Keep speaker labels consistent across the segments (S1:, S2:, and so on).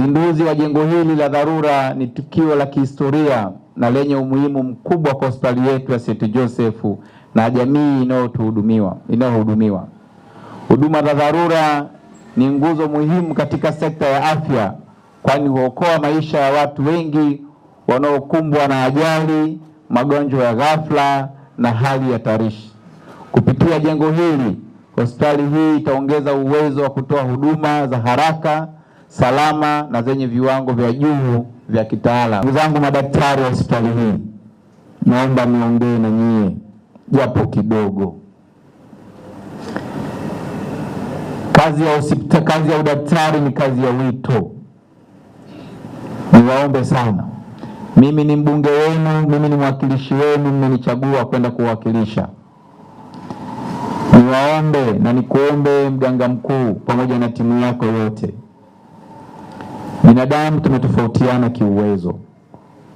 S1: Uzinduzi wa jengo hili la dharura ni tukio la kihistoria na lenye umuhimu mkubwa kwa hospitali yetu ya St. Joseph na jamii inayohudumiwa. Huduma za dharura ni nguzo muhimu katika sekta ya afya, kwani huokoa maisha ya watu wengi wanaokumbwa na ajali, magonjwa ya ghafla na hali hatarishi. Kupitia jengo hili, hospitali hii itaongeza uwezo wa kutoa huduma za haraka, salama na zenye viwango vya juu vya kitaalamu. Ndugu zangu madaktari wa hospitali hii, naomba niongee na nyie japo kidogo. Kazi ya udaktari ni kazi ya wito. Niwaombe sana. Mimi ni mbunge wenu, mimi ni mwakilishi wenu, mmenichagua kwenda kuwakilisha. Niwaombe na nikuombe mganga mkuu pamoja na timu yako yote. Binadamu tumetofautiana kiuwezo.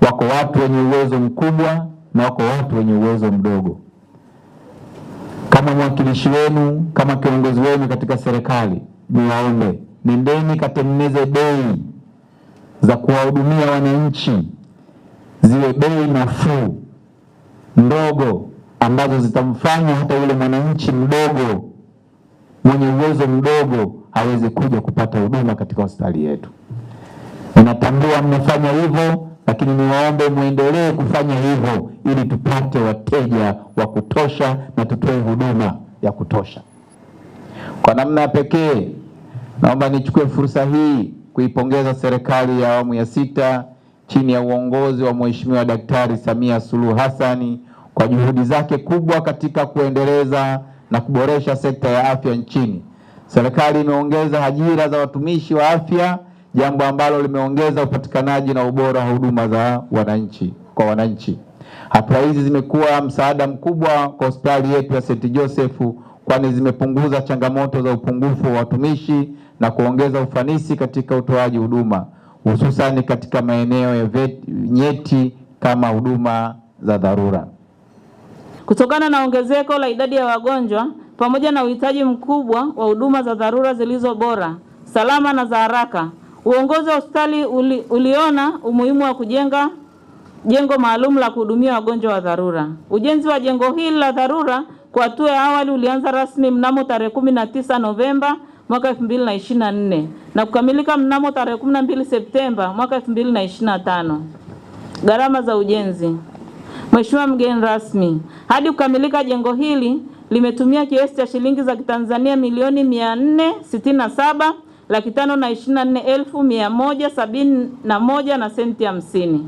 S1: Wako watu wenye uwezo mkubwa na wako watu wenye uwezo mdogo. Kama mwakilishi wenu, kama kiongozi wenu katika serikali, niwaombe, nendeni katengeneze bei za kuwahudumia wananchi, ziwe bei nafuu ndogo, ambazo zitamfanya hata yule mwananchi mdogo mwenye uwezo mdogo aweze kuja kupata huduma katika hospitali yetu. Ninatambua mnafanya hivyo, lakini niwaombe muendelee kufanya hivyo ili tupate wateja wa kutosha na tutoe huduma ya kutosha. Kwa namna pekee, naomba nichukue fursa hii kuipongeza serikali ya awamu ya 6 chini ya uongozi wa Mheshimiwa Daktari Samia Suluhu Hassan kwa juhudi zake kubwa katika kuendeleza na kuboresha sekta ya afya nchini. Serikali imeongeza ajira za watumishi wa afya, jambo ambalo limeongeza upatikanaji na ubora wa huduma za wananchi. Hatua hizi zimekuwa msaada mkubwa kwa hospitali yetu ya St. Joseph, kwani zimepunguza changamoto za upungufu wa watumishi na kuongeza ufanisi katika utoaji huduma, hususan katika maeneo ya nyeti kama huduma za dharura.
S2: Kutokana na ongezeko la idadi ya wagonjwa pamoja na uhitaji mkubwa wa huduma za dharura zilizo bora, salama na za haraka, uongozi wa hospitali uliona umuhimu wa kujenga jengo maalum la kuhudumia wagonjwa wa dharura. Ujenzi wa jengo hili la dharura kwa hatua ya awali ulianza rasmi mnamo tarehe 19 Novemba mwaka 2024 na kukamilika mnamo tarehe 12 Septemba mwaka 2025. Gharama za ujenzi. Mheshimiwa mgeni rasmi, hadi kukamilika jengo hili limetumia kiasi cha shilingi za Kitanzania milioni 467,524,171 na senti 50.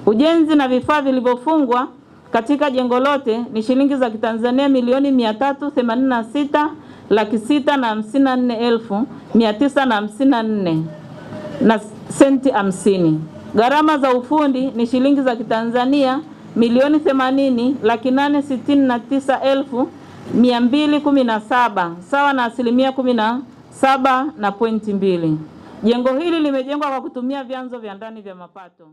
S2: Ujenzi na vifaa vilivyofungwa katika jengo lote ni shilingi za Kitanzania milioni 386,654,954 na senti 50. Gharama za ufundi ni shilingi za Kitanzania milioni 80,869,217 sawa na 17.2%. Jengo hili limejengwa kwa kutumia vyanzo vya ndani vya mapato.